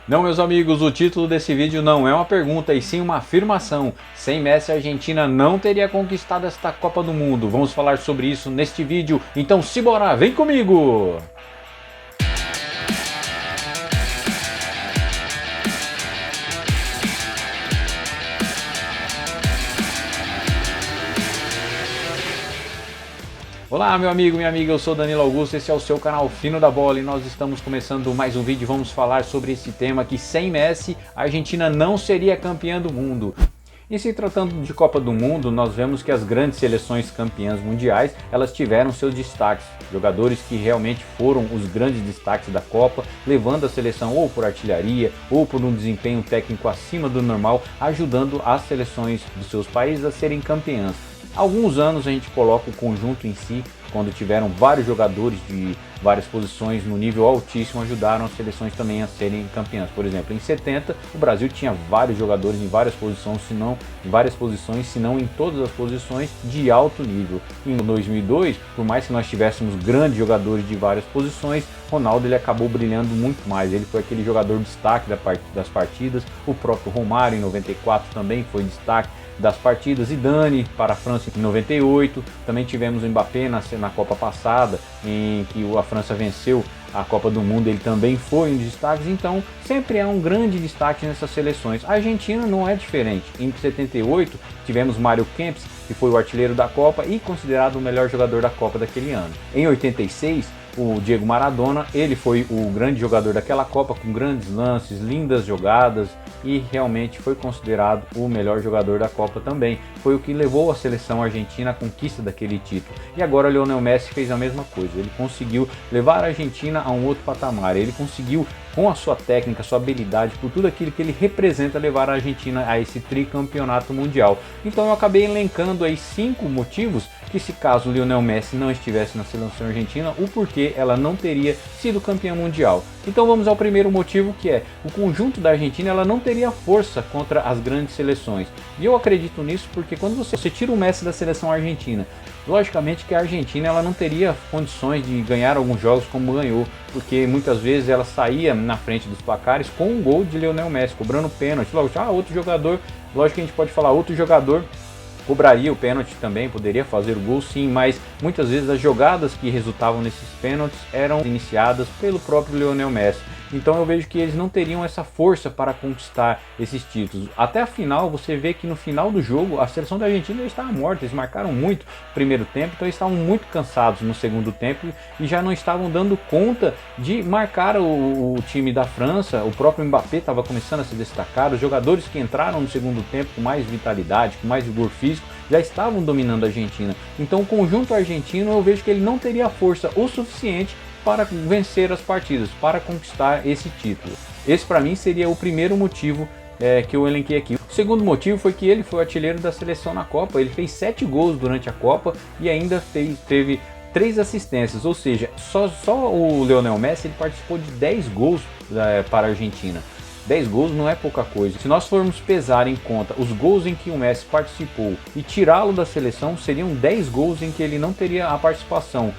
Não, meus amigos, o título desse vídeo não é uma pergunta e sim uma afirmação. Sem Messi, a Argentina não teria conquistado esta Copa do Mundo. Vamos falar sobre isso neste vídeo, então simbora, vem comigo! Olá meu amigo, minha amiga, eu sou Danilo Augusto, esse é o seu canal Fino da Bola e nós estamos começando mais um vídeo e vamos falar sobre esse tema que sem Messi a Argentina não seria campeã do mundo. E se tratando de Copa do Mundo, nós vemos que as grandes seleções campeãs mundiais, elas tiveram seus destaques, jogadores que realmente foram os grandes destaques da Copa, levando a seleção ou por artilharia ou por um desempenho técnico acima do normal, ajudando as seleções dos seus países a serem campeãs. Há alguns anos a gente coloca o conjunto em si, quando tiveram vários jogadores de várias posições no nível altíssimo, ajudaram as seleções também a serem campeãs. Por exemplo, em 70 o Brasil tinha vários jogadores em várias posições, se não em todas as posições de alto nível. Em 2002, por mais que nós tivéssemos grandes jogadores de várias posições, Ronaldo ele acabou brilhando muito mais. Ele foi aquele jogador destaque das partidas. O próprio Romário em 94 também foi destaque das partidas. Zidane para a França em 98, também tivemos o Mbappé na Copa passada, em que a França venceu a Copa do Mundo, ele também foi um dos destaques, então sempre há um grande destaque nessas seleções. A Argentina não é diferente. Em 78 tivemos Mário Kempes, que foi o artilheiro da Copa e considerado o melhor jogador da Copa daquele ano. Em 86 o Diego Maradona, ele foi o grande jogador daquela Copa, com grandes lances, lindas jogadas, e realmente foi considerado o melhor jogador da Copa também. Foi o que levou a seleção argentina à conquista daquele título. E agora o Lionel Messi fez a mesma coisa, ele conseguiu levar a Argentina a um outro patamar, ele conseguiu, com a sua técnica, sua habilidade, por tudo aquilo que ele representa, levar a Argentina a esse tricampeonato mundial. Então eu acabei elencando aí 5 motivos que, se caso o Lionel Messi não estivesse na seleção argentina, o porquê ela não teria sido campeã mundial. Então vamos ao primeiro motivo, que é o conjunto da Argentina, ela não teria força contra as grandes seleções. E eu acredito nisso porque quando você tira o Messi da seleção argentina, logicamente que a Argentina ela não teria condições de ganhar alguns jogos como ganhou, porque muitas vezes ela saía na frente dos placares com um gol de Lionel Messi, cobrando pênalti. Logo, outro jogador, lógico que a gente pode falar, outro jogador cobraria o pênalti também, poderia fazer o gol sim, mas muitas vezes as jogadas que resultavam nesses pênaltis eram iniciadas pelo próprio Lionel Messi. Então eu vejo que eles não teriam essa força para conquistar esses títulos. Até a final, você vê que no final do jogo a seleção da Argentina estava morta, eles marcaram muito no primeiro tempo, então eles estavam muito cansados no segundo tempo e já não estavam dando conta de marcar o time da França. O próprio Mbappé estava começando a se destacar, os jogadores que entraram no segundo tempo com mais vitalidade, com mais vigor físico, já estavam dominando a Argentina. Então o conjunto argentino, eu vejo que ele não teria força o suficiente para vencer as partidas, para conquistar esse título. Esse para mim seria o primeiro motivo que eu elenquei aqui. O segundo motivo foi que ele foi o artilheiro da seleção na Copa, ele fez 7 gols durante a Copa e ainda teve 3 assistências, ou seja, só o Lionel Messi ele participou de 10 gols para a Argentina. 10 gols não é pouca coisa. Se nós formos pesar em conta os gols em que o Messi participou e tirá-lo da seleção, seriam 10 gols em que ele não teria a participação.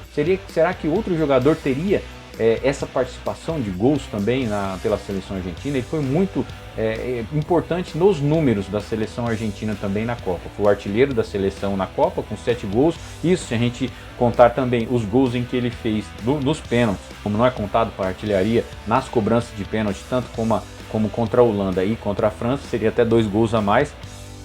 Será que outro jogador teria essa participação de gols também pela seleção argentina? Ele foi muito importante nos números da seleção argentina também na Copa. Foi o artilheiro da seleção na Copa com 7 gols. Isso se a gente contar também os gols em que ele fez nos pênaltis, como não é contado para a artilharia, nas cobranças de pênalti, tanto como contra a Holanda e contra a França, seria até 2 gols a mais.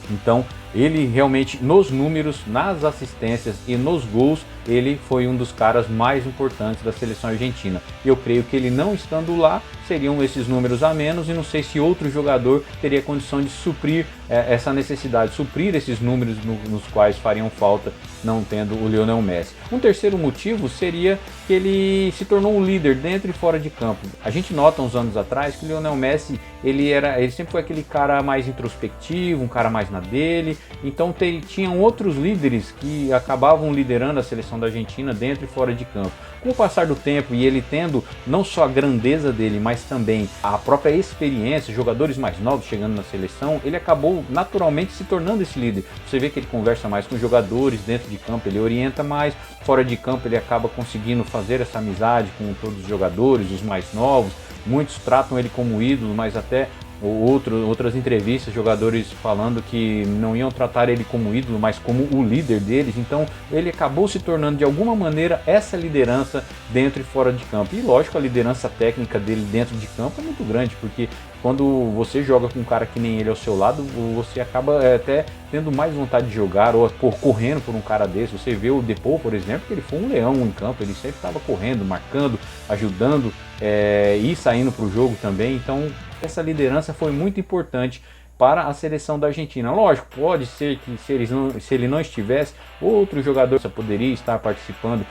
Então ele realmente, nos números, nas assistências e nos gols, ele foi um dos caras mais importantes da seleção argentina. Eu creio que ele não estando lá, seriam esses números a menos, e não sei se outro jogador teria condição de suprir essa necessidade, suprir esses números nos quais fariam falta não tendo o Lionel Messi. Um terceiro motivo seria que ele se tornou um líder dentro e fora de campo. A gente nota uns anos atrás que o Lionel Messi ele sempre foi aquele cara mais introspectivo, um cara mais na dele, então tinham outros líderes que acabavam liderando a seleção da Argentina dentro e fora de campo. Com o passar do tempo e ele tendo não só a grandeza dele, mas também a própria experiência, jogadores mais novos chegando na seleção, ele acabou naturalmente se tornando esse líder. Você vê que ele conversa mais com os jogadores, dentro de campo ele orienta mais, fora de campo ele acaba conseguindo fazer essa amizade com todos os jogadores, os mais novos, muitos tratam ele como ídolo, mas até outras entrevistas, jogadores falando que não iam tratar ele como ídolo, mas como o líder deles. Então ele acabou se tornando de alguma maneira essa liderança dentro e fora de campo. E lógico, a liderança técnica dele dentro de campo é muito grande, porque quando você joga com um cara que nem ele ao seu lado, você acaba até tendo mais vontade de jogar, ou correndo por um cara desse. Você vê o Depou, por exemplo, que ele foi um leão em campo, ele sempre estava correndo, marcando, ajudando e saindo para o jogo também. Então essa liderança foi muito importante para a seleção da Argentina. Lógico, pode ser que se ele não estivesse, outro jogador poderia estar participando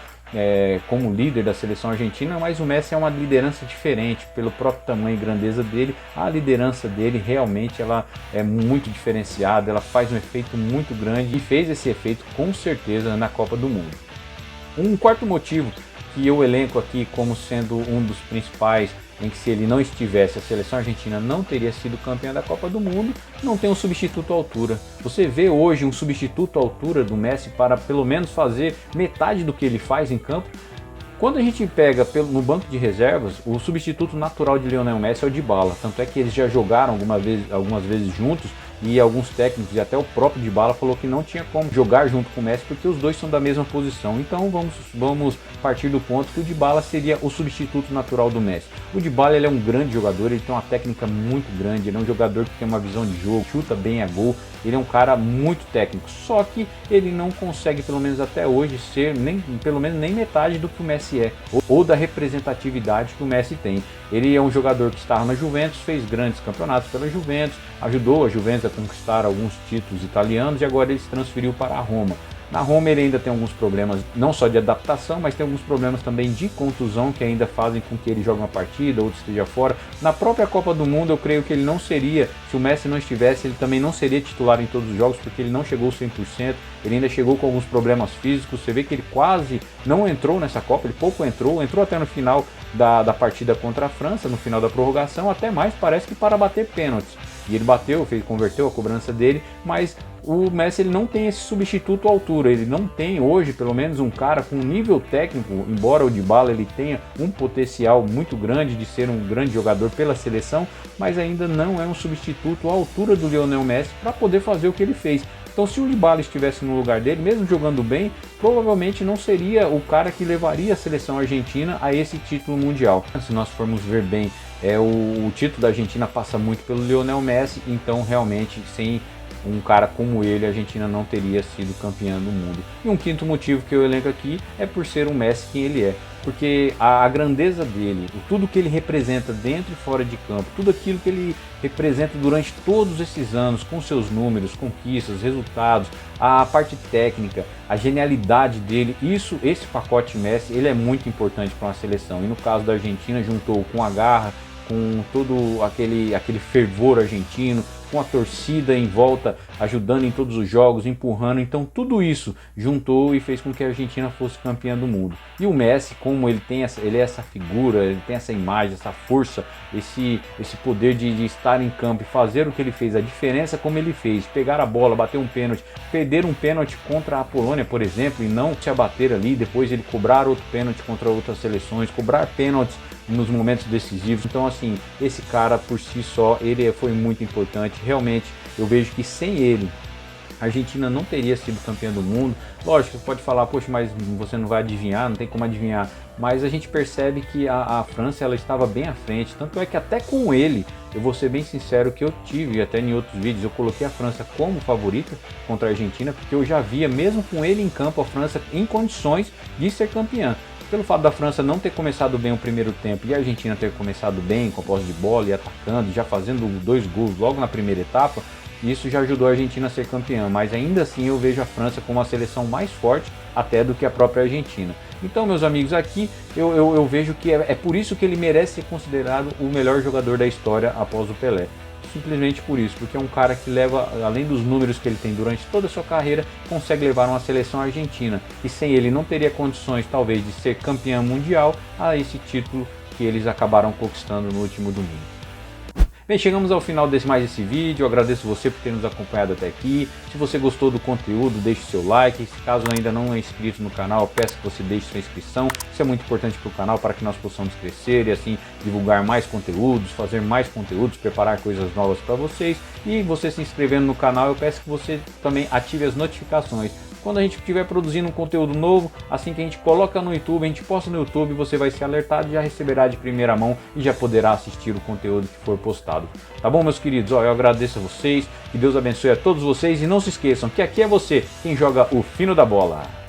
como líder da seleção argentina, mas o Messi é uma liderança diferente, pelo próprio tamanho e grandeza dele. A liderança dele realmente ela é muito diferenciada, ela faz um efeito muito grande e fez esse efeito com certeza na Copa do Mundo. Um quarto motivo que eu elenco aqui como sendo um dos principais, em que se ele não estivesse, a seleção argentina não teria sido campeã da Copa do Mundo, não tem um substituto à altura. Você vê hoje um substituto à altura do Messi para pelo menos fazer metade do que ele faz em campo? Quando a gente pega no banco de reservas, o substituto natural de Lionel Messi é o Dybala. Tanto é que eles já jogaram algumas vezes juntos, e alguns técnicos e até o próprio Dybala falou que não tinha como jogar junto com o Messi porque os dois são da mesma posição. Então vamos partir do ponto que o Dybala seria o substituto natural do Messi. O Dybala ele é um grande jogador, ele tem uma técnica muito grande, ele é um jogador que tem uma visão de jogo, chuta bem a gol, ele é um cara muito técnico, só que ele não consegue, pelo menos até hoje, ser pelo menos nem metade do que o Messi é, ou da representatividade que o Messi tem. Ele é um jogador que estava na Juventus, fez grandes campeonatos pela Juventus, ajudou a Juventus a conquistar alguns títulos italianos e agora ele se transferiu para a Roma. Na Roma ele ainda tem alguns problemas, não só de adaptação, mas tem alguns problemas também de contusão que ainda fazem com que ele jogue uma partida, outro esteja fora. Na própria Copa do Mundo eu creio que ele não seria, se o Messi não estivesse, ele também não seria titular em todos os jogos, porque ele não chegou 100%, ele ainda chegou com alguns problemas físicos. Você vê que ele quase não entrou nessa Copa, ele pouco entrou até no final da partida contra a França, no final da prorrogação, até mais parece que para bater pênaltis. E ele bateu, converteu a cobrança dele, mas o Messi ele não tem esse substituto à altura, ele não tem hoje pelo menos um cara com nível técnico, embora o Dybala ele tenha um potencial muito grande de ser um grande jogador pela seleção, mas ainda não é um substituto à altura do Lionel Messi para poder fazer o que ele fez. Então se o Dybala estivesse no lugar dele, mesmo jogando bem, provavelmente não seria o cara que levaria a seleção argentina a esse título mundial. Se nós formos ver bem, o título da Argentina passa muito pelo Lionel Messi, então realmente sem um cara como ele, a Argentina não teria sido campeã do mundo. E um quinto motivo que eu elenco aqui é por ser um Messi quem ele é. Porque a grandeza dele, tudo que ele representa dentro e fora de campo, tudo aquilo que ele representa durante todos esses anos, com seus números, conquistas, resultados, a parte técnica, a genialidade dele, esse pacote Messi, ele é muito importante para uma seleção. E no caso da Argentina, juntou com a garra, com todo aquele fervor argentino, com a torcida em volta, ajudando em todos os jogos, empurrando. Então tudo isso juntou e fez com que a Argentina fosse campeã do mundo. E o Messi, como ele é essa figura, ele tem essa imagem, essa força, esse poder de estar em campo e fazer o que ele fez, a diferença como ele fez, pegar a bola, bater um pênalti, perder um pênalti contra a Polônia, por exemplo, e não se abater ali, depois ele cobrar outro pênalti contra outras seleções, cobrar pênaltis nos momentos decisivos. Então assim, esse cara por si só, ele foi muito importante. Realmente eu vejo que sem ele a Argentina não teria sido campeã do mundo. Lógico, você pode falar, poxa, mas você não vai adivinhar, não tem como adivinhar. Mas a gente percebe que a França ela estava bem à frente, tanto é que até com ele, eu vou ser bem sincero que eu tive, até em outros vídeos, eu coloquei a França como favorita contra a Argentina, porque eu já via, mesmo com ele em campo, a França em condições de ser campeã. Pelo fato da França não ter começado bem o primeiro tempo e a Argentina ter começado bem, com a posse de bola e atacando, já fazendo 2 gols logo na primeira etapa, isso já ajudou a Argentina a ser campeã, mas ainda assim eu vejo a França como uma seleção mais forte até do que a própria Argentina. Então, meus amigos, aqui eu vejo que é por isso que ele merece ser considerado o melhor jogador da história após o Pelé. Simplesmente por isso, porque é um cara que leva, além dos números que ele tem durante toda a sua carreira, consegue levar uma seleção argentina, e sem ele não teria condições talvez de ser campeão mundial a esse título que eles acabaram conquistando no último domingo. Bem, chegamos ao final desse vídeo, eu agradeço você por ter nos acompanhado até aqui. Se você gostou do conteúdo, deixe seu like. Caso ainda não é inscrito no canal, eu peço que você deixe sua inscrição. Isso é muito importante para o canal, para que nós possamos crescer e assim divulgar mais conteúdos, fazer mais conteúdos, preparar coisas novas para vocês. E você se inscrevendo no canal, eu peço que você também ative as notificações. Quando a gente estiver produzindo um conteúdo novo, assim que a gente coloca no YouTube, a gente posta no YouTube, você vai ser alertado e já receberá de primeira mão e já poderá assistir o conteúdo que for postado. Tá bom, meus queridos? Ó, eu agradeço a vocês, que Deus abençoe a todos vocês e não se esqueçam que aqui é você quem joga o fino da bola.